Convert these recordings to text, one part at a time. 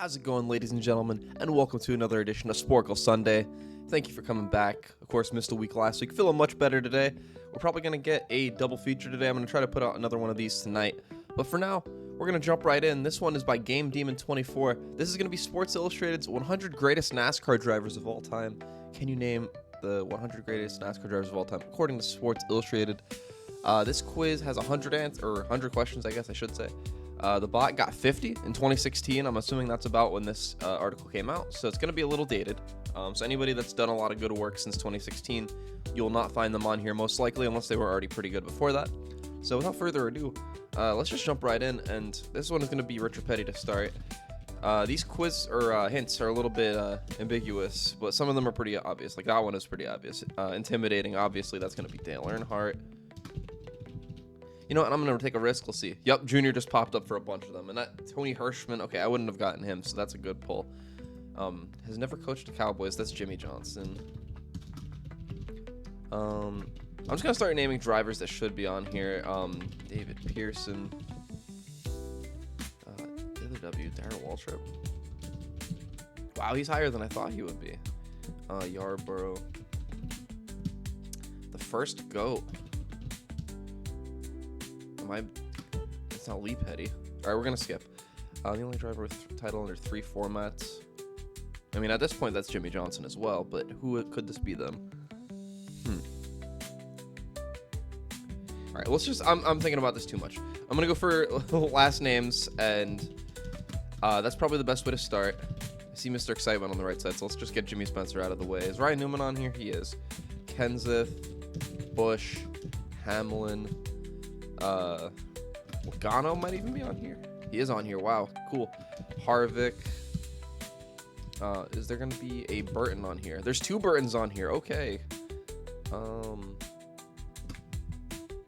How's it going, ladies and gentlemen, and welcome to another edition of Sporcle Sunday. Thank you for coming back. Of course, missed a week last week. Feeling much better today. We're probably going to get a double feature today. I'm going to try to put out another one of these tonight. But for now, we're going to jump right in. This one is by Game Demon 24. This is going to be Sports Illustrated's 100 greatest NASCAR drivers of all time. Can you name the 100 greatest NASCAR drivers of all time? According to Sports Illustrated, this quiz has 100 questions, I guess I should say. The bot got 50 in 2016. I'm assuming that's about when this article came out, so it's going to be a little dated. So anybody that's done a lot of good work since 2016, you'll not find them on here most likely, unless they were already pretty good before that. So without further ado, let's just jump right in, and this one is going to be Richard Petty to start. These quiz or hints are a little bit ambiguous, but some of them are pretty obvious. Like that one is pretty obvious. Intimidating, obviously, that's going to be Dale Earnhardt. You know what, I'm going to take a risk. We'll see. Yep, Junior just popped up for a bunch of them. And that Tony Hirschman, okay, I wouldn't have gotten him, so that's a good pull. Has never coached the Cowboys. That's Jimmy Johnson. I'm just going to start naming drivers that should be on here. David Pearson. The other W, Darrell Waltrip. Wow, he's higher than I thought he would be. Yarborough. The first GOAT. It's not Lee Petty. Alright, we're gonna skip. The only driver with title under 3 formats. I mean, at this point, that's Jimmy Johnson as well, but who could this be then? Alright, let's just... I'm thinking about this too much. I'm gonna go for last names, and that's probably the best way to start. I see Mr. Excitement on the right side, so let's just get Jimmy Spencer out of the way. Is Ryan Newman on here? He is. Kenseth, Bush, Hamlin... Logano might even be on here. He is on here. Wow, cool. Harvick. Is there going to be a Burton on here? There's 2 Burtons on here. Okay.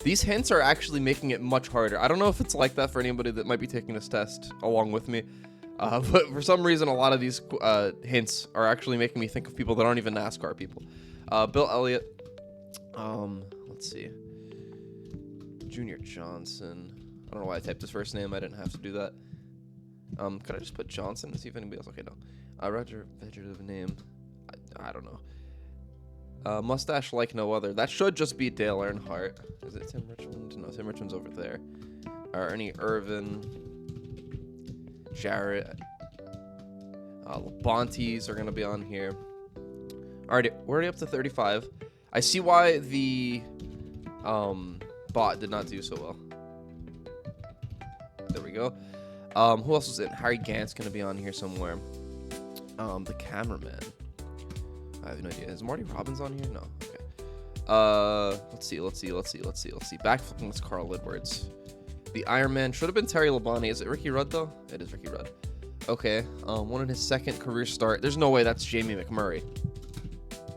These hints are actually making it much harder. I don't know if it's like that for anybody that might be taking this test along with me. But for some reason, a lot of these hints are actually making me think of people that aren't even NASCAR people. Bill Elliott. Let's see. Junior Johnson. I don't know why I typed his first name. I didn't have to do that. Could I just put Johnson to see if anybody else? Okay, no. Roger, vegetative name. I don't know. Mustache like no other. That should just be Dale Earnhardt. Is it Tim Richmond? No, Tim Richmond's over there. Ernie Irvin. Jarrett. Labontes are going to be on here. Alright, we're already up to 35. I see why the bot did not do so well. There we go. Who else was in? Harry Gant's gonna be on here somewhere. The cameraman. I have no idea. Is Marty Robbins on here? No. Okay. Let's see. Backflipping was Carl Edwards. The Iron Man should have been Terry Labonte. Is it Ricky Rudd though? It is Ricky Rudd. Okay. One in his second career start. There's no way that's Jamie McMurray.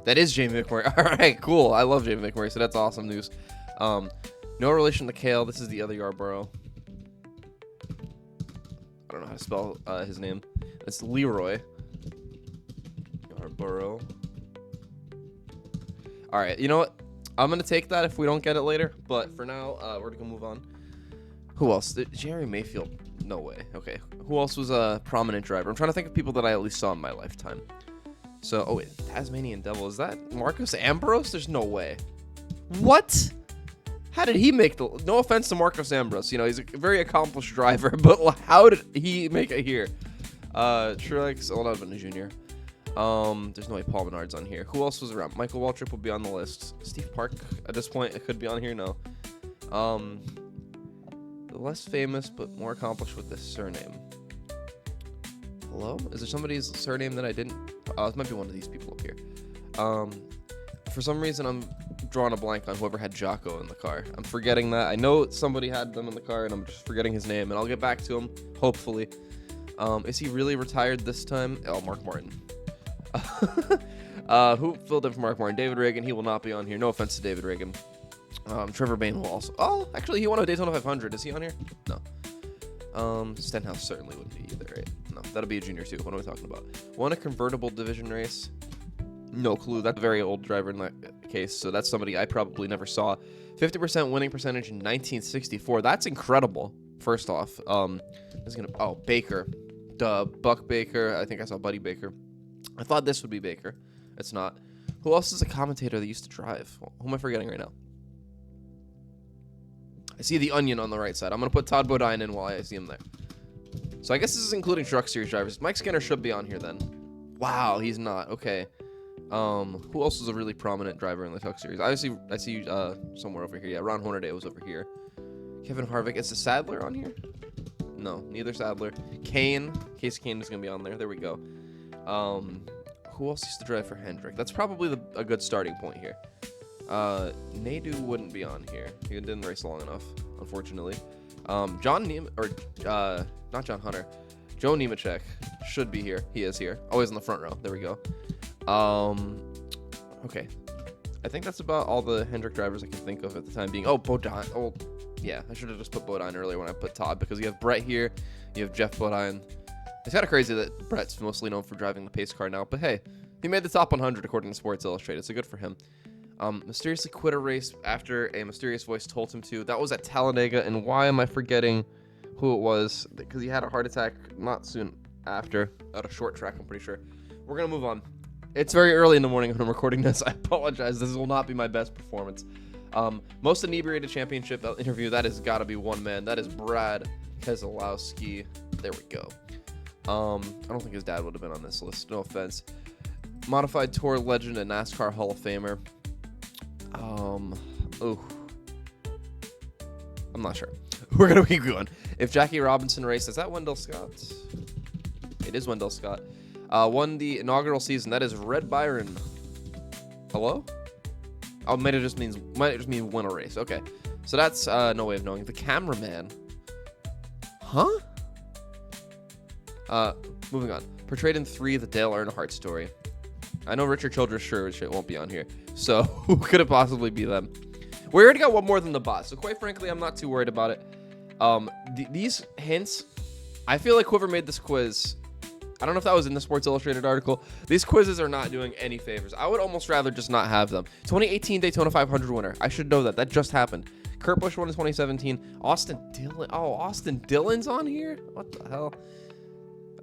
That is Jamie McMurray. All right, cool. I love Jamie McMurray, so that's awesome news. No relation to Kale. This is the other Yarborough. I don't know how to spell his name. It's Leroy Yarborough. All right, you know what? I'm going to take that if we don't get it later. But for now, we're going to move on. Who else? Jerry Mayfield. No way. Okay. Who else was a prominent driver? I'm trying to think of people that I at least saw in my lifetime. So, oh wait, Tasmanian Devil. Is that Marcos Ambrose? There's no way. What? How did he make the... No offense to Marcos Ambrose. You know, he's a very accomplished driver, but how did he make it here? Truex, Aldrin Jr. There's no way Paul Menard's on here. Who else was around? Michael Waltrip will be on the list. Steve Park, at this point, it could be on here. No. The less famous, but more accomplished with this surname. Hello? Is there somebody's surname that I didn't... it might be one of these people up here. For some reason, I'm drawing a blank on whoever had Jocko in the car. I'm forgetting that. I know somebody had them in the car, and I'm just forgetting his name, and I'll get back to him, hopefully. Is he really retired this time? Oh, Mark Martin. Who filled in for Mark Martin? David Reagan. He will not be on here. No offense to David Reagan. Trevor Bayne will also... Oh, actually, he won a Daytona 500. Is he on here? No. Stenhouse certainly wouldn't be either, right? No, that'll be a junior too. What am I talking about? Won a convertible division race. No clue. That's a very old driver in that case, so that's somebody I probably never saw. 50% winning percentage in 1964. That's incredible. First off, Baker. Duh. Buck Baker. I think I saw Buddy Baker. I thought this would be Baker. It's not. Who else is a commentator that used to drive? Who am I forgetting right now? I see the onion on the right side. I'm going to put Todd Bodine in while I see him there. So I guess this is including Truck Series drivers. Mike Skinner should be on here then. Wow, he's not. Okay. Who else is a really prominent driver in the Truck Series? I see somewhere over here. Yeah, Ron Hornaday was over here. Kevin Harvick. Is the Sadler on here? No, neither Sadler. Kane. Casey Kane is going to be on there. There we go. Who else used to drive for Hendrick? That's probably a good starting point here. Nadu wouldn't be on here. He didn't race long enough, unfortunately. John Nemechek, or not John Hunter. Joe Nemechek should be here. He is here. Always in the front row. There we go. Okay. I think that's about all the Hendrick drivers I can think of at the time being. Oh, Bodine. Oh, yeah. I should have just put Bodine earlier when I put Todd, because you have Brett here. You have Jeff Bodine. It's kind of crazy that Brett's mostly known for driving the pace car now, but hey, he made the top 100 according to Sports Illustrated, so good for him. Mysteriously quit a race after a mysterious voice told him to. That was at Talladega, and why am I forgetting who it was? Because he had a heart attack not soon after, at a short track, I'm pretty sure. We're going to move on. It's very early in the morning when I'm recording this. I apologize. This will not be my best performance. Most inebriated championship interview, that has got to be one man. That is Brad Keselowski. There we go. I don't think his dad would have been on this list. No offense. Modified Tour legend and NASCAR Hall of Famer. I'm not sure. We're going to keep going. If Jackie Robinson raced, is that Wendell Scott? It is Wendell Scott. Won the inaugural season. That is Red Byron. Hello? Oh, might just mean win a race. Okay. So that's no way of knowing. The cameraman. Huh? Moving on. Portrayed in 3, the Dale Earnhardt story. I know Richard Childress sure shit won't be on here. So who could it possibly be them? We already got one more than the boss. So quite frankly, I'm not too worried about it. These hints, I feel like whoever made this quiz, I don't know if that was in the Sports Illustrated article. These quizzes are not doing any favors. I would almost rather just not have them. 2018 Daytona 500 winner. I should know that. That just happened. Kurt Busch won in 2017. Austin Dillon. Oh, Austin Dillon's on here? What the hell?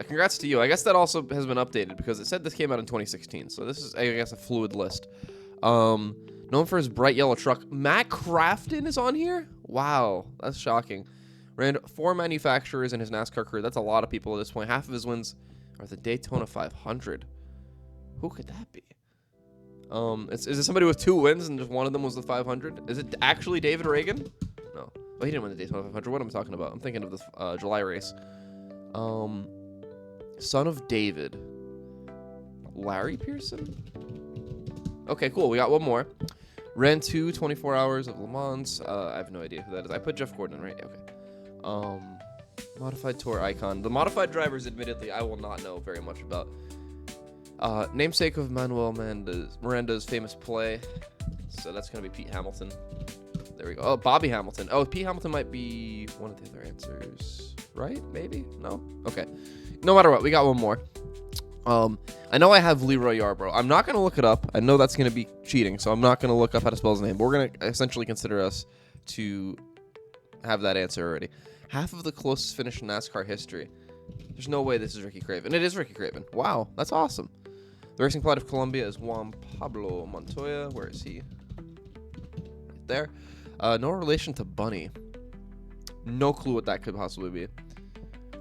Congrats to you. I guess that also has been updated because it said this came out in 2016. So this is, I guess, a fluid list. Known for his bright yellow truck. Matt Crafton is on here? Wow, that's shocking. Ran 4 manufacturers in his NASCAR career. That's a lot of people at this point. Half of his wins are the Daytona 500. Who could that be? Is it somebody with 2 wins and just one of them was the 500? Is it actually David Reagan? No. Oh, he didn't win the Daytona 500. What am I talking about? I'm thinking of this July race. Son of David. Larry Pearson? Okay, cool. We got one more. Ran 2 24 hours of Le Mans. I have no idea who that is. I put Jeff Gordon, right? Okay. Modified Tour icon. The modified drivers, admittedly, I will not know very much about. Namesake of Manuel Miranda's famous play. So that's going to be Pete Hamilton. There we go. Oh, Bobby Hamilton. Oh, Pete Hamilton might be one of the other answers. Right? Maybe? No? Okay. No matter what, we got one more. I know I have Leroy Yarbrough. I'm not going to look it up. I know that's going to be cheating, so I'm not going to look up how to spell his name. But we're going to essentially consider us to have that answer already. Half of the closest finish in NASCAR history. There's no way this is Ricky Craven. It is Ricky Craven. Wow, that's awesome. The Racing Pride of Colombia is Juan Pablo Montoya. Where is he? Right there. No relation to Bunny. No clue what that could possibly be.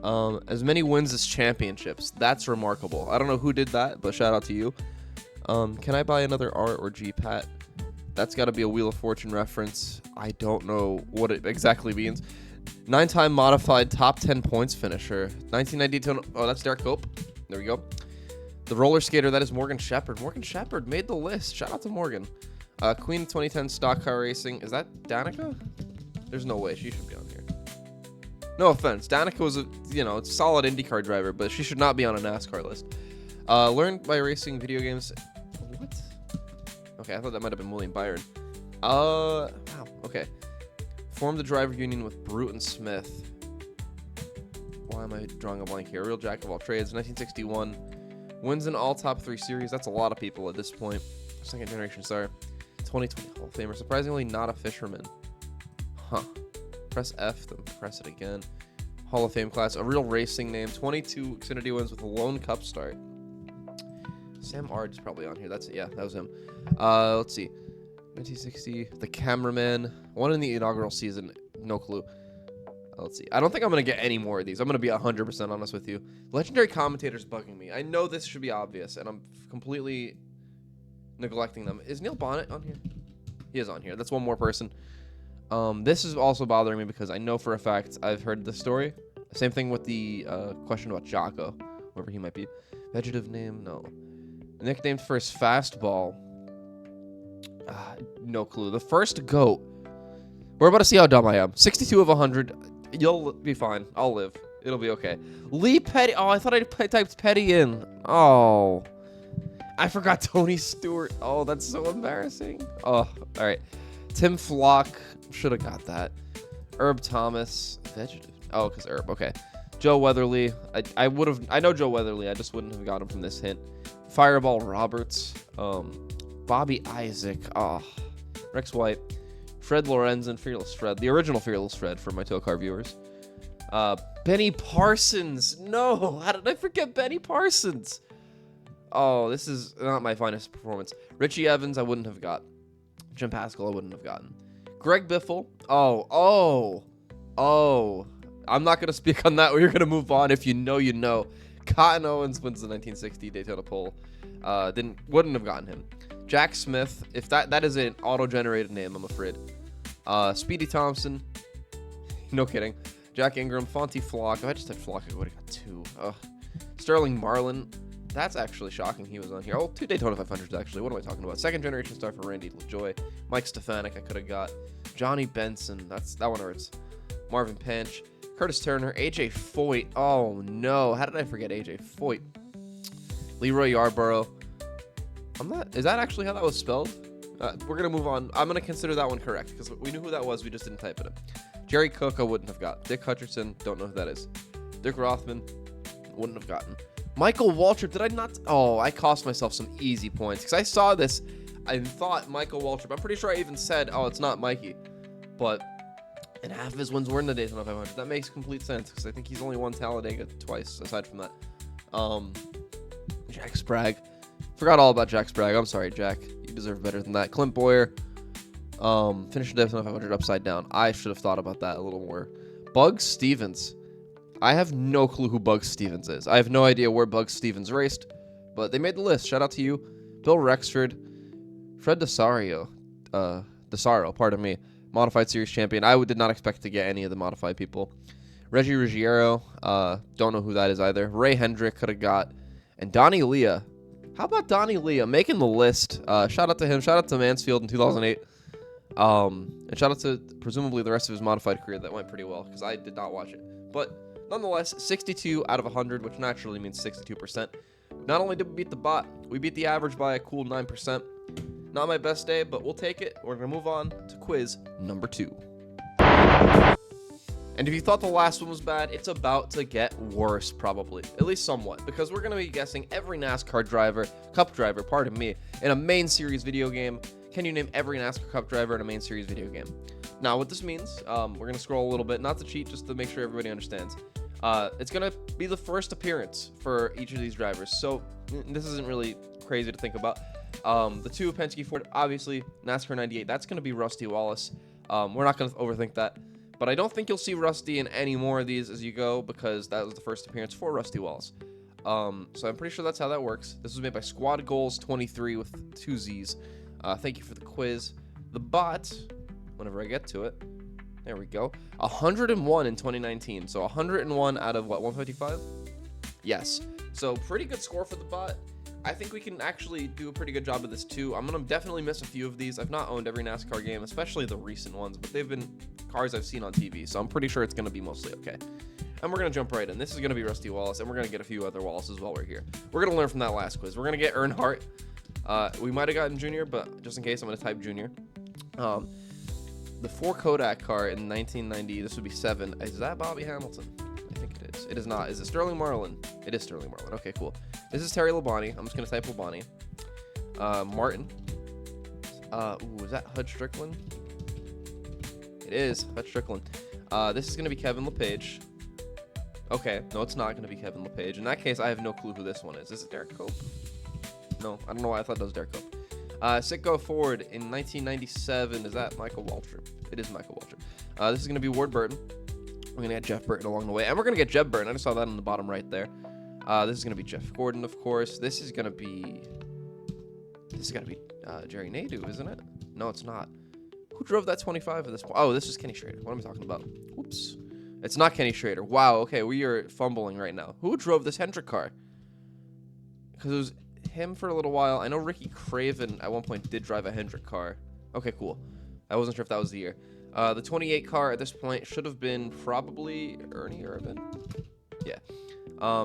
As many wins as championships. That's remarkable. I don't know who did that, but shout out to you. Can I buy another R or G, Pat? That's got to be a Wheel of Fortune reference. I don't know what it exactly means. 9-time modified top 10 points finisher. 1992. Oh, that's Derek Cope. There we go. The roller skater, that is Morgan Shepherd. Morgan Shepherd made the list. Shout out to Morgan. Queen of 2010 stock car racing. Is that Danica? There's no way she should be on here. No offense. Danica was a, solid IndyCar driver, but she should not be on a NASCAR list. Learned by racing video games. What? Okay, I thought that might have been William Byron. Wow. Okay. Formed the driver union with Bruton Smith. Why am I drawing a blank here? Real jack of all trades. 1961. Wins in all top 3 series. That's a lot of people at this point. Second generation star. 2020 Hall of Famer. Surprisingly not a fisherman. Huh. Press F, then press it again. Hall of Fame class. A real racing name. 22 Xfinity wins with a lone Cup start. Sam Ard's probably on here. That's it. Yeah, that was him. Let's see. 1960. The cameraman. One in the inaugural season. No clue. Let's see. I don't think I'm going to get any more of these. I'm going to be 100% honest with you. Legendary commentators bugging me. I know this should be obvious, and I'm completely neglecting them. Is Neil Bonnet on here? He is on here. That's one more person. This is also bothering me because I know for a fact I've heard this story. Same thing with the question about Jocko, whoever he might be. Vegetative name? No. Nicknamed for his fastball. No clue. The first GOAT. We're about to see how dumb I am. 62 of 100. You'll be fine. I'll live. It'll be okay. Lee Petty. Oh, I thought I typed Petty in. Oh. I forgot Tony Stewart. Oh, that's so embarrassing. Oh, all right. Tim Flock. Should have got that. Herb Thomas. Vegetative. Oh, because Herb. Okay. Joe Weatherly. I would have. I know Joe Weatherly. I just wouldn't have got him from this hint. Fireball Roberts. Bobby Isaac. Oh. Rex White. Fred Lorenzen. Fearless Fred. The original Fearless Fred for my TOECAR viewers. Benny Parsons. No. How did I forget Benny Parsons? Oh, this is not my finest performance. Richie Evans, I wouldn't have got. Jim Pascal, I wouldn't have gotten. Greg Biffle. Oh. I'm not going to speak on that. We're going to move on. If you know, you know. Cotton Owens wins the 1960 Daytona pole. Wouldn't have gotten him. Jack Smith. If that is an auto-generated name, I'm afraid. Speedy Thompson. No kidding. Jack Ingram. Fonty Flock. If I just said Flock, I would have got 2. Sterling Marlin. That's actually shocking he was on here. Oh, 2 Daytona 500s, actually. What am I talking about? Second generation star for Randy LaJoy. Mike Stefanik, I could have got. Johnny Benson. That one hurts. Marvin Panch. Curtis Turner. AJ Foyt. Oh, no. How did I forget AJ Foyt? Leroy Yarborough. Is that actually how that was spelled? We're going to move on. I'm going to consider that one correct because we knew who that was. We just didn't type it in. Jerry Cook, I wouldn't have got. Dick Hutcherson. Don't know who that is. Dick Rothman. Wouldn't have gotten. Michael Waltrip, did I not? Oh, I cost myself some easy points because I saw this. I thought Michael Waltrip. I'm pretty sure I even said, oh, it's not Mikey. And half of his wins were in the Daytona 500. That makes complete sense because I think he's only won Talladega twice aside from that. Jack Sprague. Forgot all about Jack Sprague. I'm sorry, Jack. You deserve better than that. Clint Boyer. Finished the Daytona 500 upside down. I should have thought about that a little more. Bugs Stevens. I have no clue who Bugs Stevens is. I have no idea where Bugs Stevens raced, but they made the list. Shout out to you. Bill Rexford. Fred DeSaro, pardon me. Modified Series champion. I did not expect to get any of the modified people. Reggie Ruggiero. Don't know who that is either. Ray Hendrick could have got. And Donnie Leah. How about Donnie Leah making the list? Shout out to him. Shout out to Mansfield in 2008. And shout out to presumably the rest of his modified career. That went pretty well because I did not watch it. But nonetheless, 62 out of 100, which naturally means 62%. Not only did we beat the bot, we beat the average by a cool 9%. Not my best day, but we'll take it. We're going to move on to quiz number 2. And if you thought the last one was bad, it's about to get worse, probably. At least somewhat, because we're going to be guessing every NASCAR driver, Cup driver, pardon me, in a main series video game. Can you name every NASCAR Cup driver in a main series video game? Now, what this means, we're going to scroll a little bit, not to cheat, just to make sure everybody understands. It's going to be the first appearance for each of these drivers, so this isn't really crazy to think about. The 2 Penske Ford, obviously, NASCAR 98, that's going to be Rusty Wallace. We're not going to overthink that. But I don't think you'll see Rusty in any more of these as you go because that was the first appearance for Rusty Wallace. So I'm pretty sure that's how that works. This was made by Squad Goals 23 with 2 Z's. Thank you for the quiz. The bot, whenever I get to it, there we go. 101 in 2019. So 101 out of what, 155? Yes. So pretty good score for the bot. I think we can actually do a pretty good job of this too. I'm going to definitely miss a few of these. I've not owned every NASCAR game, especially the recent ones, but they've been cars I've seen on TV, so I'm pretty sure it's going to be mostly okay. And we're going to jump right in. This is going to be Rusty Wallace, and we're going to get a few other Wallaces while we're here. We're going to learn from that last quiz. We're going to get Earnhardt. We might have gotten Junior, but just in case, I'm going to type Junior. The 4 Kodak car in 1990, this would be 7. Is that Bobby Hamilton? I think it is. It is not. Is it Sterling Marlin? It is Sterling Marlin. Okay, cool. This is Terry Labonte. I'm just going to type Labonte. Martin. Is that Hud Strickland? It is Hud Strickland. This is going to be Kevin LePage. Okay, no, it's not going to be Kevin LePage. In that case, I have no clue who this one is. Is it Derek Cope? No, I don't know why I thought that was Derek Cope. Sitco Ford in 1997. Is that Michael Waltrip? It is Michael Waltrip. This is going to be Ward Burton. We're going to get Jeff Burton along the way. And we're going to get Jeb Burton. I just saw that on the bottom right there. This is going to be Jeff Gordon, of course. This is going to be... This has got to be Jerry Nadeau, isn't it? No, it's not. Who drove that 25 at this point? Oh, this is Kenny Schrader. What am I talking about? Whoops. It's not Kenny Schrader. Wow, okay, we are fumbling right now. Who drove this Hendrick car? Because it was him for a little while. I know Ricky Craven at one point did drive a Hendrick car. Okay, cool. I wasn't sure if that was the year. The 28 car at this point should have been probably Ernie Irvin. Yeah.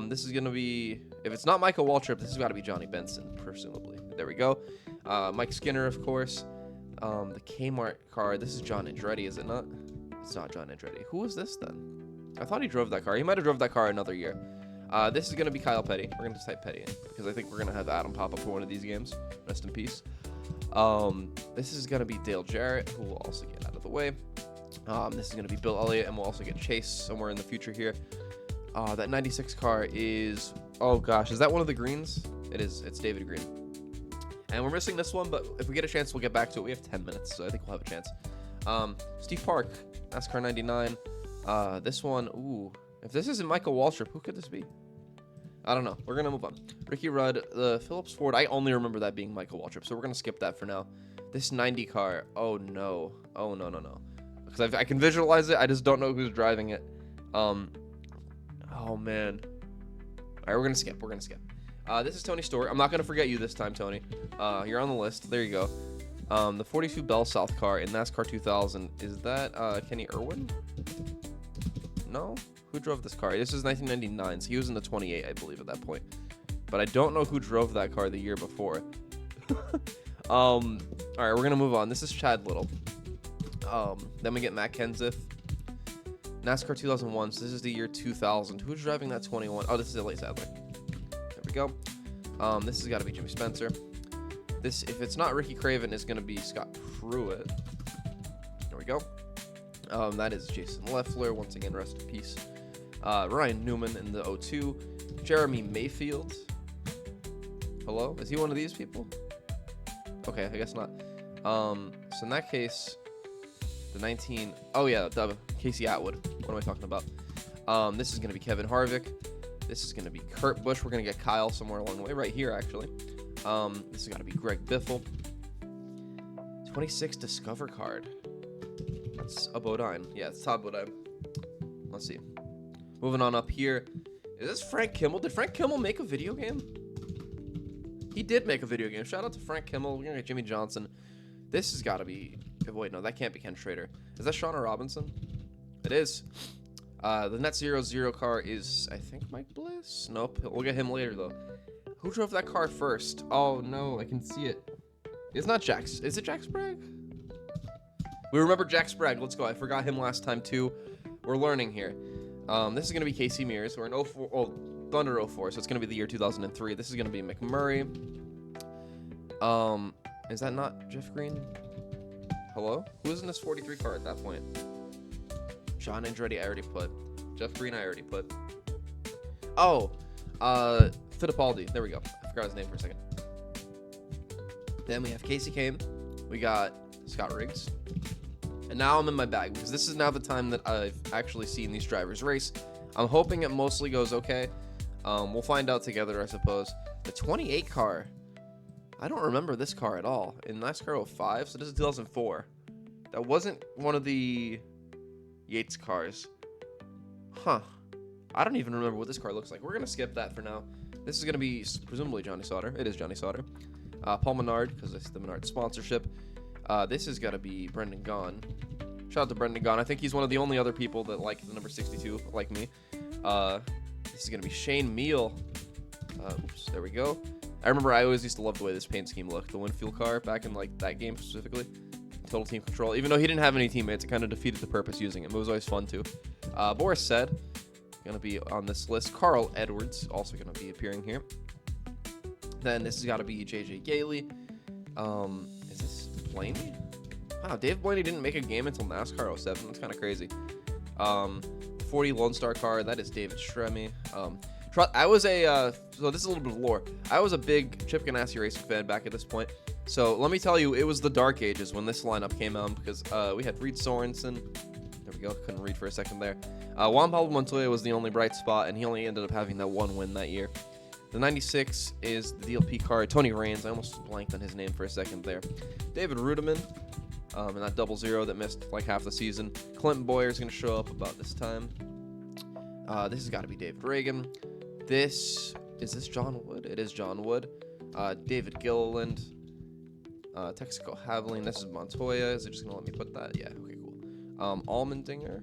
This is going to be... If it's not Michael Waltrip, this has got to be Johnny Benson, presumably. There we go. Mike Skinner, of course. The Kmart car. This is John Andretti, is it not? It's not John Andretti. Who is this then? I thought he drove that car. He might have drove that car another year. This is going to be Kyle Petty. We're going to type Petty in because I think we're going to have Adam pop up for one of these games. Rest in peace. This is going to be Dale Jarrett, who will also get out of the way. This is going to be Bill Elliott, and we'll also get Chase somewhere in the future here. That 96 car is... Oh, gosh. Is that one of the greens? It is. It's David Green. And we're missing this one, but if we get a chance, we'll get back to it. We have 10 minutes, so I think we'll have a chance. Steve Park, NASCAR 99. This one, ooh. If this isn't Michael Waltrip, who could this be? I don't know. We're going to move on. Ricky Rudd, the Phillips Ford. I only remember that being Michael Waltrip, so we're going to skip that for now. This 90 car. Oh, no. Oh, no, no, no. Because I can visualize it. I just don't know who's driving it. Oh, man. All right, we're going to skip. We're going to skip. This is Tony Stewart. I'm not going to forget you this time, Tony. You're on the list. There you go. The 42 Bell South car in NASCAR 2000. Is that Kenny Irwin? No? Who drove this car? This is 1999, so he was in the 28, I believe, at that point. But I don't know who drove that car the year before. All right, we're going to move on. This is Chad Little. Then we get Matt Kenseth. NASCAR 2001, so this is the year 2000. Who's driving that 21? Oh, this is Elliott Sadler. There we go. This has got to be Jimmy Spencer. This, if it's not Ricky Craven, is going to be Scott Pruitt. There we go. That is Jason Leffler. Once again, rest in peace. Ryan Newman in the 02. Jeremy Mayfield. Hello? Is he one of these people? Okay, I guess not. So in that case, the 19... Oh, yeah, Casey Atwood. What am I talking about? This is going to be Kevin Harvick. This is going to be Kurt Busch. We're going to get Kyle somewhere along the way. Right here, actually. This has got to be Greg Biffle. 26 Discover card. That's a Bodine. Yeah, it's Todd Bodine. Let's see. Moving on up here. Is this Frank Kimmel? Did Frank Kimmel make a video game? He did make a video game. Shout out to Frank Kimmel. We're going to get Jimmy Johnson. This has got to be... Wait, no, that can't be Ken Schrader. Is that Shauna Robinson? It is. The Net 00 car is, I think, Mike Bliss? Nope. We'll get him later, though. Who drove that car first? Oh, no, I can see it. It's not Jax. Is it Jack Sprague? We remember Jack Sprague. Let's go. I forgot him last time, too. We're learning here. This is going to be Casey Mears. We're in 04, oh, Thunder 04, so it's going to be the year 2003. This is going to be McMurray. Is that not Jeff Green? Hello? Who was in this 43 car at that point? John Andretti, I already put. Jeff Green, I already put. Oh, Fittipaldi. There we go. I forgot his name for a second. Then we have Casey Kane. We got Scott Riggs. And now I'm in my bag because this is now the time that I've actually seen these drivers race. I'm hoping it mostly goes okay. We'll find out together, I suppose. The 28 car. I don't remember this car at all. In NASCAR 05, so this is 2004. That wasn't one of the Yates cars. Huh. I don't even remember what this car looks like. We're going to skip that for now. This is going to be presumably Johnny Sauter. It is Johnny Sauter. Paul Menard, because it's the Menard sponsorship. This has got to be Brendan Gaughan. Shout out to Brendan Gaughan. I think he's one of the only other people that like the number 62, like me. This is going to be Shane Meal. Oops, there we go. I remember I always used to love the way this paint scheme looked. The Winfield car back in like that game specifically. Total team control. Even though he didn't have any teammates, it kind of defeated the purpose using him. It was always fun too. Boris said, going to be on this list. Carl Edwards, also going to be appearing here. Then this has got to be JJ Gailey. Is this Blaney? Wow, Dave Blaney didn't make a game until NASCAR 07. That's kind of crazy. 40 Lone Star car. That is David Stremme. I was so this is a little bit of lore. I was a big Chip Ganassi racing fan back at this point. So let me tell you, it was the dark ages when this lineup came out because we had Reed Sorensen. There we go. Couldn't read for a second there. Juan Pablo Montoya was the only bright spot, and he only ended up having that one win that year. The 96 is the DLP car. Tony Raines. I almost blanked on his name for a second there. David Rudiman. And that 00 that missed like half the season. Clinton Boyer is going to show up about this time. This has got to be David Reagan. Is this John Wood? It is John Wood. David Gilliland. Texaco Haveling. This is Montoya. Is it just going to let me put that? Yeah, okay, cool. Allmendinger.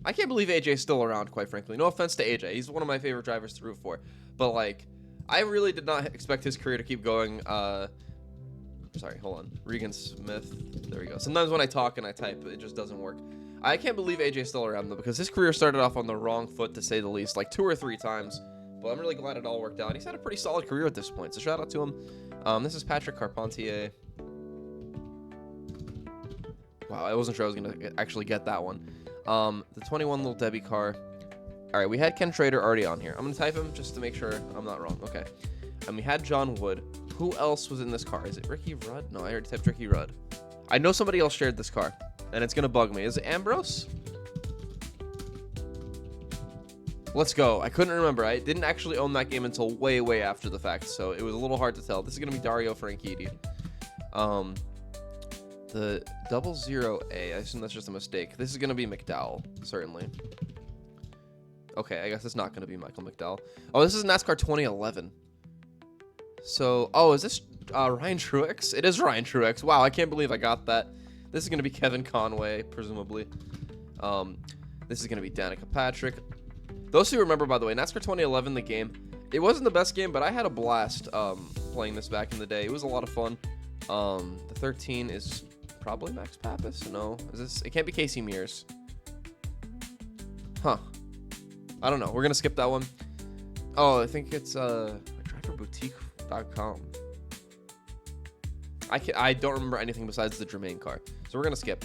I can't believe AJ is still around, quite frankly. No offense to AJ. He's one of my favorite drivers to root for. But, like, I really did not expect his career to keep going. Sorry, hold on. Regan Smith. There we go. Sometimes when I talk and I type, it just doesn't work. I can't believe AJ's still around, though, because his career started off on the wrong foot, to say the least, like 2 or 3 times. But I'm really glad it all worked out. He's had a pretty solid career at this point, so shout out to him. This is Patrick Carpentier. Wow, I wasn't sure I was going to actually get that one. The 21 Little Debbie car. All right, we had Ken Trader already on here. I'm going to type him just to make sure I'm not wrong. Okay. And we had John Wood. Who else was in this car? Is it Ricky Rudd? No, I already typed Ricky Rudd. I know somebody else shared this car, and it's going to bug me. Is it Ambrose? Let's go. I couldn't remember. I didn't actually own that game until way, way after the fact, so it was a little hard to tell. This is going to be Dario Franchitti. The 00A, I assume that's just a mistake. This is going to be McDowell, certainly. Okay, I guess it's not going to be Michael McDowell. Oh, this is NASCAR 2011. So, oh, is this Ryan Truex? It is Ryan Truex. Wow, I can't believe I got that. This is going to be Kevin Conway, presumably. This is going to be Danica Patrick. Those who remember, by the way, NASCAR 2011, the game, it wasn't the best game, but I had a blast playing this back in the day. It was a lot of fun. The 13 is probably Max Pappas. No, is this? It can't be Casey Mears. Huh. I don't know. We're going to skip that one. Oh, I think it's driverboutique.com. I don't remember anything besides the Germain car. So we're going to skip.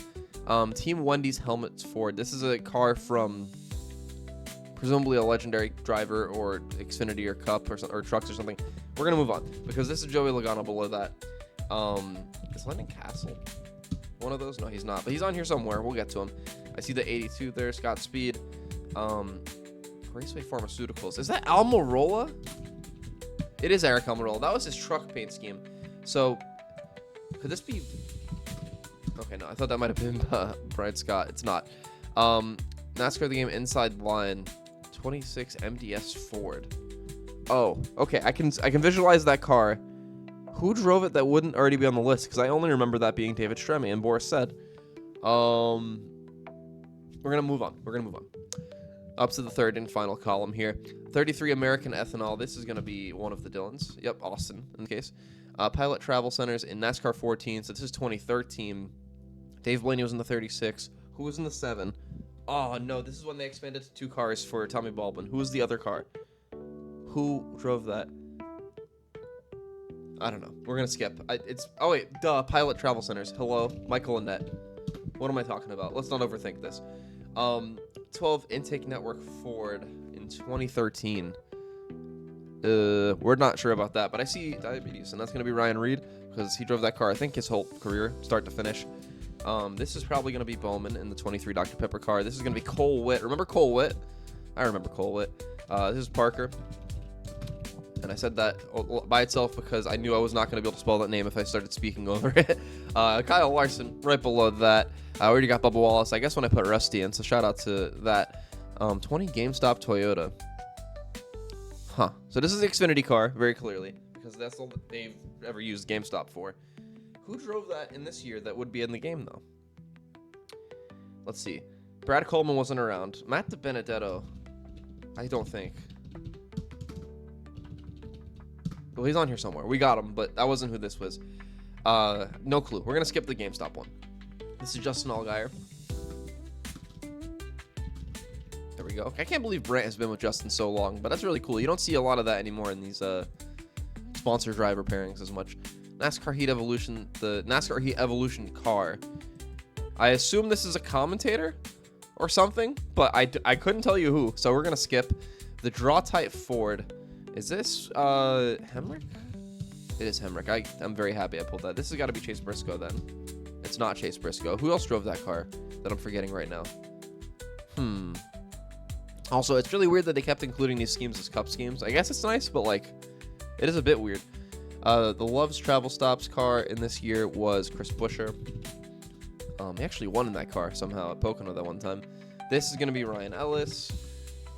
Team Wendy's Helmets Ford. This is a car from presumably a legendary driver or Xfinity or Cup or Trucks or something. We're going to move on because this is Joey Logano below that. Is Lennon Castle one of those? No, he's not. But he's on here somewhere. We'll get to him. I see the 82 there. Scott Speed. Raceway Pharmaceuticals. Is that Almirola? It is Eric Almirola. That was his truck paint scheme. So, could this be... Okay, no. I thought that might have been Brian Scott. It's not. NASCAR the game Inside Line. 26 MDS Ford. Oh, okay. I can visualize that car. Who drove it that wouldn't already be on the list? Because I only remember that being David Stremme, and Boris said. We're gonna move on. Up to the third and final column here. 33 American Ethanol. This is gonna be one of the Dylans. Yep, Austin in the case. Pilot Travel Centers in NASCAR 14. So this is 2013. Dave Blaney was in the 36. Who was in the 7? Oh no, this is when they expanded to 2 cars for Tommy Baldwin. Who was the other car? Who drove that? I don't know. We're gonna skip. Pilot Travel Centers. Hello, Michael Annette. What am I talking about? Let's not overthink this. 12 Intake Network Ford in 2013. We're not sure about that, but I see diabetes, and that's gonna be Ryan Reed because he drove that car, I think, his whole career, start to finish. This is probably gonna be Bowman in the 23 Dr. Pepper car. This is gonna be Cole Witt. Remember Cole Witt? I remember Cole Witt. This is Parker. And I said that by itself because I knew I was not going to be able to spell that name if I started speaking over it. Kyle Larson, right below that. I already got Bubba Wallace, I guess, when I put Rusty in, so shout out to that. 20 GameStop Toyota. Huh. So this is the Xfinity car, very clearly, because that's all that they've ever used GameStop for. Who drove that in this year that would be in the game, though? Let's see. Brad Coleman wasn't around. Matt DiBenedetto, I don't think. Well, he's on here somewhere. We got him, but that wasn't who this was. No clue. We're going to skip the GameStop one. This is Justin Allgaier. There we go. I can't believe Brant has been with Justin so long, but that's really cool. You don't see a lot of that anymore in these sponsor driver pairings as much. NASCAR Heat Evolution, the NASCAR Heat Evolution car. I assume this is a commentator or something, but I couldn't tell you who, so we're going to skip. The draw type Ford. Is this Hemrick? It is Hemrick. I'm very happy I pulled that. This has got to be Chase Briscoe then. It's not Chase Briscoe. Who else drove that car that I'm forgetting right now? Also, it's really weird that they kept including these schemes as cup schemes. I guess it's nice, but like, it is a bit weird. The Love's Travel Stops car in this year was Chris Buescher. He actually won in that car somehow at Pocono that one time. This is going to be Ryan Ellis.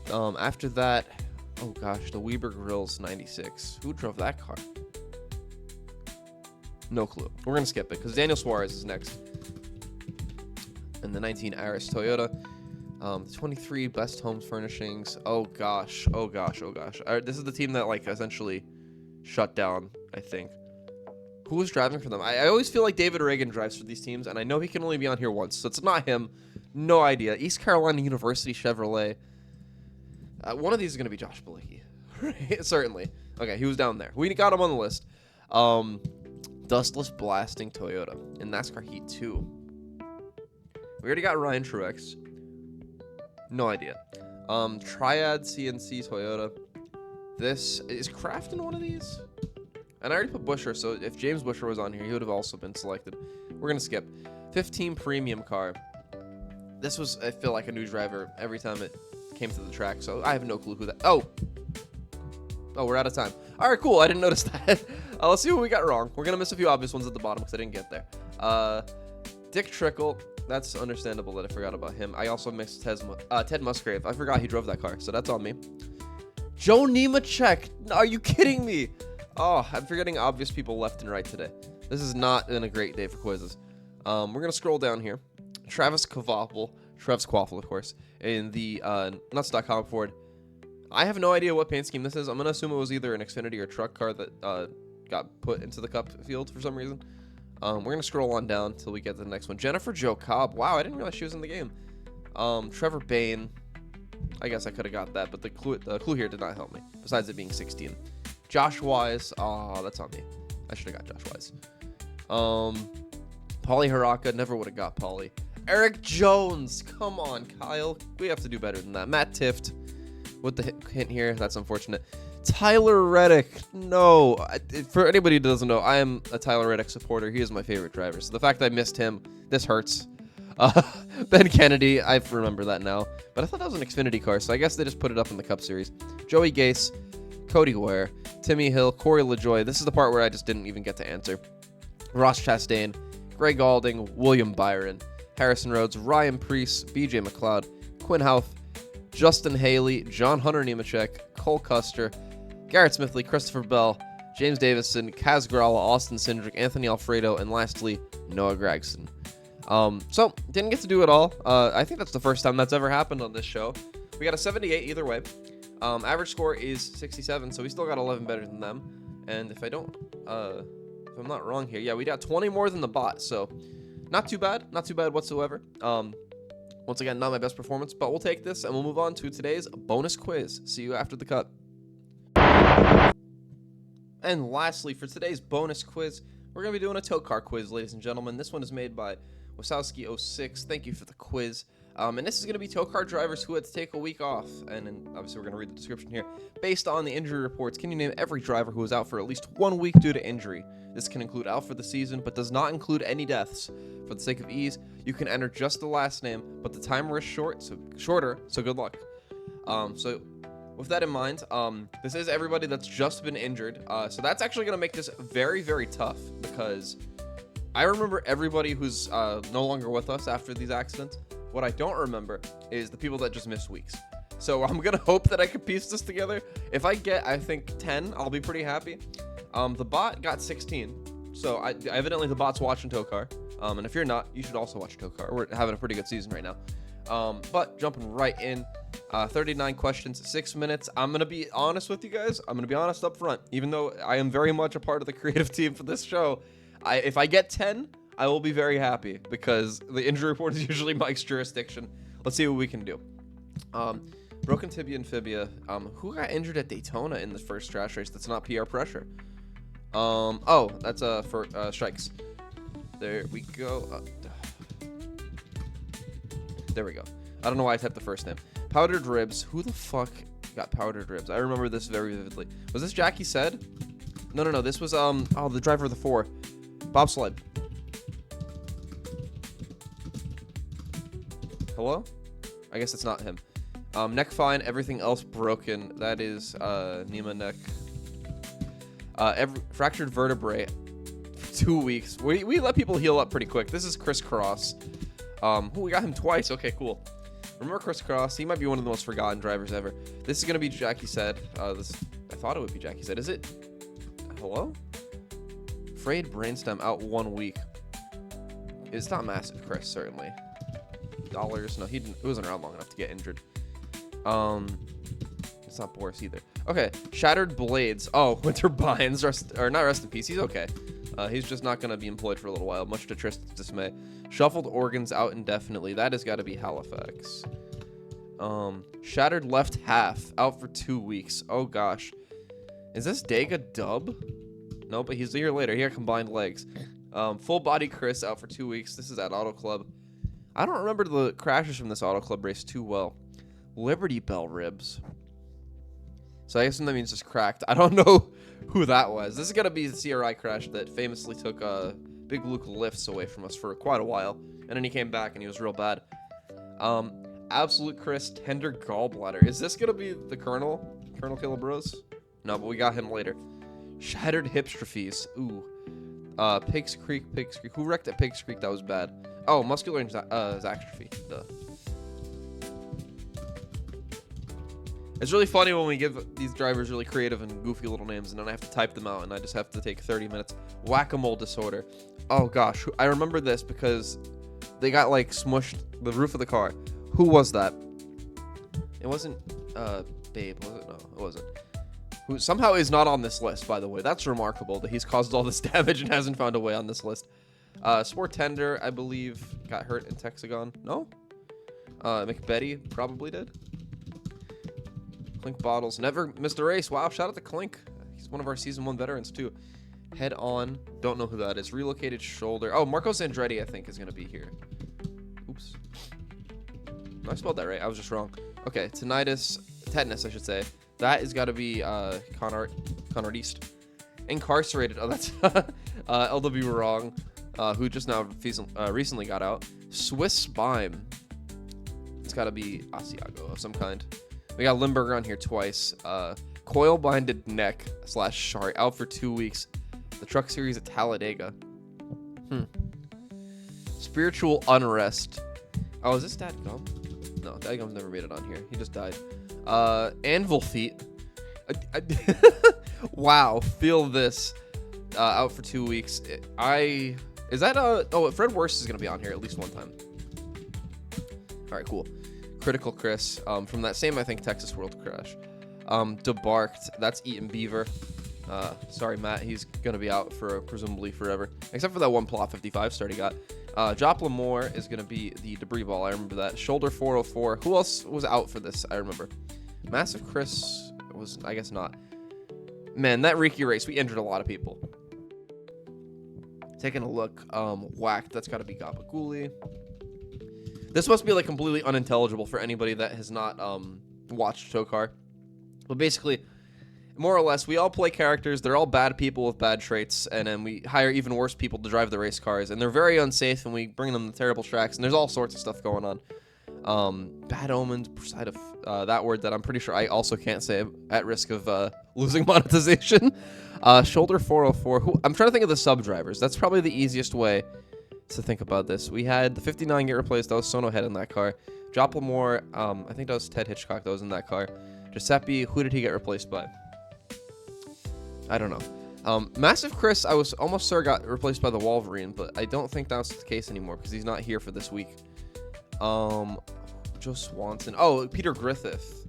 After that, oh gosh, the Weber Grills 96. Who drove that car? No clue. We're going to skip it because Daniel Suarez is next. And the 19 Aris Toyota. The 23 Best Homes Furnishings. Oh gosh. This is the team that like essentially shut down, I think. Who was driving for them? I always feel like David Reagan drives for these teams, and I know he can only be on here once, so it's not him. No idea. East Carolina University Chevrolet. One of these is going to be Josh Bilicki. Right? Certainly. Okay, he was down there. We got him on the list. Dustless Blasting Toyota in NASCAR Heat 2. We already got Ryan Truex. No idea. Triad CNC Toyota. This is Kraft in one of these? And I already put Buescher, so if James Buescher was on here, he would have also been selected. We're going to skip. 15 Premium car. This was, I feel like, a new driver every time it came to the track, so I have no clue who that... Oh, we're out of time. All right, cool. I didn't notice that. Let's see what we got wrong. We're going to miss a few obvious ones at the bottom because I didn't get there. Dick Trickle. That's understandable that I forgot about him. I also missed Ted Musgrave. I forgot he drove that car, so that's on me. Joe Nemechek. Are you kidding me? Oh, I'm forgetting obvious people left and right today. This is not been a great day for quizzes. We're going to scroll down here. Travis Kvapil, of course, in the Nuts.com Ford. I have no idea what paint scheme this is. I'm going to assume it was either an Xfinity or truck car that got put into the cup field for some reason. We're going to scroll on down until we get to the next one. Jennifer Jo Cobb. Wow, I didn't realize she was in the game. Trevor Bayne. I guess I could have got that, but the clue here did not help me, besides it being 16. Josh Wise. Oh, that's on me. I should have got Josh Wise. Paulie Haraka. Never would have got Paulie. Eric Jones. Come on, Kyle. We have to do better than that. Matt Tifft with the hint here. That's unfortunate. Tyler Reddick. No. For anybody who doesn't know, I am a Tyler Reddick supporter. He is my favorite driver. So the fact that I missed him, this hurts. Ben Kennedy. I remember that now. But I thought that was an Xfinity car, so I guess they just put it up in the Cup Series. Joey Gase. Cody Ware, Timmy Hill, Corey LaJoie. This is the part where I just didn't even get to answer. Ross Chastain, Greg Alding, William Byron, Harrison Rhodes, Ryan Preece, BJ McLeod, Quinn Houth, Justin Haley, John Hunter Nemechek, Cole Custer, Garrett Smithley, Christopher Bell, James Davison, Kaz Gralla, Austin Cindric, Anthony Alfredo, and lastly, Noah Gragson. So, didn't get to do it all. I think that's the first time that's ever happened on this show. We got a 78 either way. Average score is 67, so we still got 11 better than them. And if I'm not wrong here, yeah, we got 20 more than the bot, so not too bad whatsoever. Once again, not my best performance, but we'll take this and we'll move on to today's bonus quiz. See you after the cut. And lastly, for today's bonus quiz, we're going to be doing a TOECAR quiz, ladies and gentlemen. This one is made by Wasowski06. Thank you for the quiz. And this is going to be TOECAR drivers who had to take a week off. And then obviously we're going to read the description here. Based on the injury reports, can you name every driver who was out for at least 1 week due to injury? This can include out for the season, but does not include any deaths. For the sake of ease, you can enter just the last name, but the timer is shorter, so good luck. So with that in mind, this is everybody that's just been injured. So that's actually going to make this very, very tough because I remember everybody who's no longer with us after these accidents. What I don't remember is the people that just missed weeks. So I'm going to hope that I can piece this together. If I get, I think, 10, I'll be pretty happy. The bot got 16. So evidently the bot's watching TOECAR. And if you're not, you should also watch TOECAR. We're having a pretty good season right now. But jumping right in, 39 questions, 6 minutes. I'm going to be honest with you guys. I'm going to be honest up front. Even though I am very much a part of the creative team for this show, if I get 10, I will be very happy because the injury report is usually Mike's jurisdiction. Let's see what we can do. Broken tibia and fibia. Who got injured at Daytona in the first trash race? That's not PR pressure. Oh, that's for strikes. There we go. There we go. I don't know why I typed the first name. Powdered Ribs. Who the fuck got Powdered Ribs? I remember this very vividly. Was this Jackie Said? No. This was, the driver of the 4. Bobsled. Hello? I guess it's not him. Neck fine, everything else broken. That is, Nima neck. Fractured vertebrae. 2 weeks. We let people heal up pretty quick. This is Chris Cross. We got him twice. Okay, cool. Remember Chris Cross? He might be one of the most forgotten drivers ever. This is gonna be Jackie Said. I thought it would be Jackie Said. Is it? Hello? Frayed brainstem out 1 week. It's not massive, Chris, certainly. Dollars. No, he wasn't around long enough to get injured. It's not Boris either. Okay, Shattered Blades. Oh, Winter Binds. Not rest in peace. He's okay. He's just not going to be employed for a little while, much to Tristan's dismay. Shuffled Organs out indefinitely. That has got to be Halifax. Shattered Left Half out for 2 weeks. Oh, gosh. Is this Dega Dub? No, but he's a year later. He got combined legs. Full Body Chris out for 2 weeks. This is at Auto Club. I don't remember the crashes from this Auto Club race too well. Liberty Bell Ribs. So I guess that means just cracked. I don't know who that was. This is going to be the CRI crash that famously took Big Luke lifts away from us for quite a while. And then he came back and he was real bad. Absolute Chris, Tender Gallbladder. Is this going to be the Colonel? Colonel Killabros? No, but we got him later. Shattered Hipstrophies. Ooh. Pigs Creek. Who wrecked at Pigs Creek? That was bad. Oh, Muscular Zastrophy. Duh. It's really funny when we give these drivers really creative and goofy little names, and then I have to type them out, and I just have to take 30 minutes. Whack-a-mole Disorder. Oh, gosh. I remember this because they got, like, smushed the roof of the car. Who was that? It wasn't, Babe, was it? No, it wasn't. Who somehow is not on this list, by the way. That's remarkable that he's caused all this damage and hasn't found a way on this list. Sport Tender, I believe, got hurt in Texagon. No? McBetty probably did. Clink Bottles never missed a race. Wow, shout out to Clink. He's one of our Season 1 veterans, too. Head On. Don't know who that is. Relocated Shoulder. Oh, Marcos Andretti, I think, is going to be here. Oops. I spelled that right. I was just wrong. Okay, Tetanus, I should say. That has got to be Conrad East. Incarcerated. Oh, that's LW Wrong, who just now recently got out. Swiss Spime. It's got to be Asiago of some kind. We got Limburger on here twice. Coil Binded Neck / Shark out for 2 weeks. The Truck Series at Talladega. Spiritual Unrest. Oh, is this Dadgum? No, Dadgum's never made it on here. He just died. Anvil Feet. Wow, feel this. Out for 2 weeks. Fred Worst is gonna be on here at least one time. All right, cool. Critical Chris, from that same, I think, Texas World crash. Debarked. That's Eaton Beaver. Sorry, Matt. He's gonna be out for presumably forever, except for that one plot 55 start he got. Joplin Moore is gonna be the debris ball. I remember that. Shoulder 404. Who else was out for this? I remember. Massive Chris was, I guess, not. Man, that Riki race, we injured a lot of people. Taking a look, Whacked. That's got to be Gabagouli. This must be like completely unintelligible for anybody that has not watched TOECAR. But basically, more or less, we all play characters. They're all bad people with bad traits, and then we hire even worse people to drive the race cars, and they're very unsafe, and we bring them to terrible tracks, and there's all sorts of stuff going on. Bad omens, side of that word that I'm pretty sure I also can't say at risk of losing monetization. Shoulder 404. I'm trying to think of the sub drivers. That's probably the easiest way to think about this. We had the 59 get replaced. That was Sono Head in that car. Joplin Moore, I think that was Ted Hitchcock that was in that car. Giuseppe, who did he get replaced by? I don't know. Massive Chris, I was almost sure got replaced by the Wolverine, but I don't think that's the case anymore because he's not here for this week. Joe Swanson. Oh, Peter Griffith.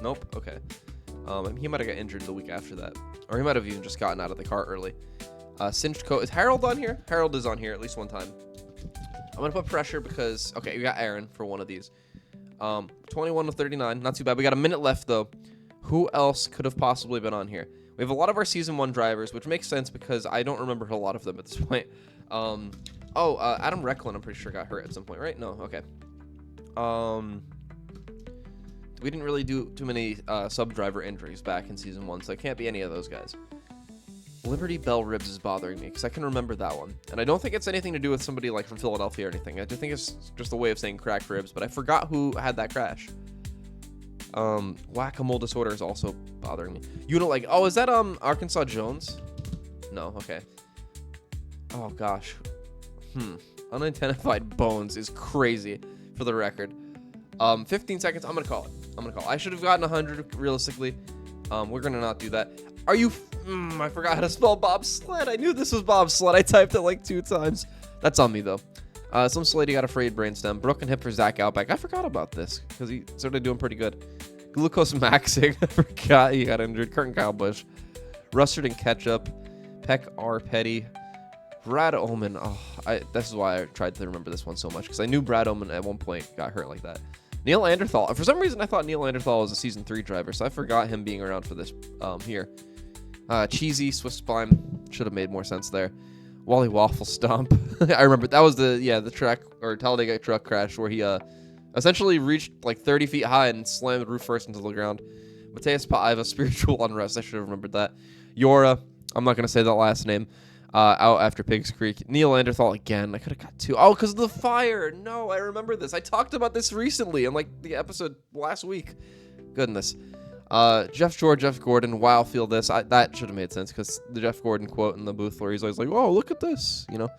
Nope. Okay. He might have got injured the week after that, or he might have even just gotten out of the car early. Singed coat. Is Harold on here? Harold is on here at least one time. I'm gonna put pressure because we got Aaron for one of these. 21 to 39. Not too bad. We got a minute left though. Who else could have possibly been on here? We have a lot of our Season 1 drivers, which makes sense because I don't remember a lot of them at this point. Oh, Adam Recklin, I'm pretty sure got hurt at some point, right? No, okay. We didn't really do too many sub-driver injuries back in Season 1, so it can't be any of those guys. Liberty Bell Ribs is bothering me, because I can remember that one. And I don't think it's anything to do with somebody, like, from Philadelphia or anything. I do think it's just a way of saying cracked ribs, but I forgot who had that crash. Whack-a-mole disorder is also bothering me. You know, like, oh, is that, Arkansas Jones? No, okay. Oh, gosh. Unidentified bones is crazy, for the record. 15 seconds, I'm gonna call it. I should have gotten 100, realistically. We're gonna not do that. Are you... I forgot how to spell bobsled. I knew this was bobsled. I typed it like 2 times. That's on me, though. Some lady got a frayed brainstem. Broken hip for Zach Outback. I forgot about this, because he started doing pretty good. Glucose maxing. I forgot he got injured. Curtin Kyle Busch. Rustard and Ketchup. Peck R. Petty. Brad Oman. Oh, this is why I tried to remember this one so much, because I knew Brad Oman at one point got hurt like that. Neil Anderthal. For some reason, I thought Neil Anderthal was a Season 3 driver, so I forgot him being around for this here. Cheesy, Swiss Spine. Should have made more sense there. Wally Waffle Stomp. I remember that was the track or Talladega truck crash where he essentially reached like 30 feet high and slammed roof first into the ground. Mateus Paiva, Spiritual Unrest. I should have remembered that. Yora. I'm not going to say that last name. Out after Pigs Creek. Neil Anderthal again. I could have got 2. Oh, because of the fire. No, I remember this. I talked about this recently in like the episode last week. Goodness. Jeff George, Jeff Gordon. Wow, feel this. That should have made sense because the Jeff Gordon quote in the booth where he's always like, "Oh, look at this," you know.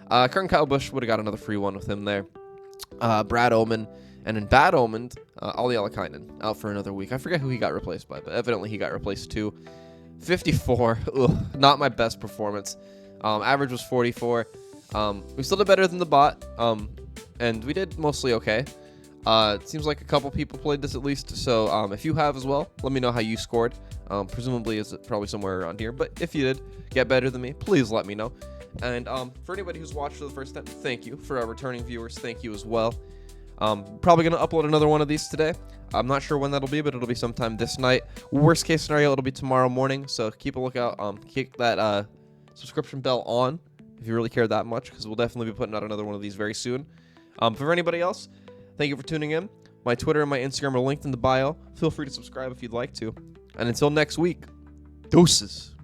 Curtin Kyle Busch would have got another free one with him there. Brad Oman. And in Bad Omened, Ollie Alakainen out for another week. I forget who he got replaced by, but evidently he got replaced too. 54. Ugh, not my best performance. Average was 44. We still did better than the bot. And we did mostly okay. It seems like a couple people played this at least. So if you have as well, let me know how you scored. Presumably it's probably somewhere around here. But if you did get better than me, please let me know. And for anybody who's watched for the first time, thank you. For our returning viewers, thank you as well. Probably going to upload another one of these today. I'm not sure when that'll be, but it'll be sometime this night. Worst case scenario, it'll be tomorrow morning. So keep a lookout. Keep that subscription bell on if you really care that much, because we'll definitely be putting out another one of these very soon. For anybody else, thank you for tuning in. My Twitter and my Instagram are linked in the bio. Feel free to subscribe if you'd like to. And until next week, deuces.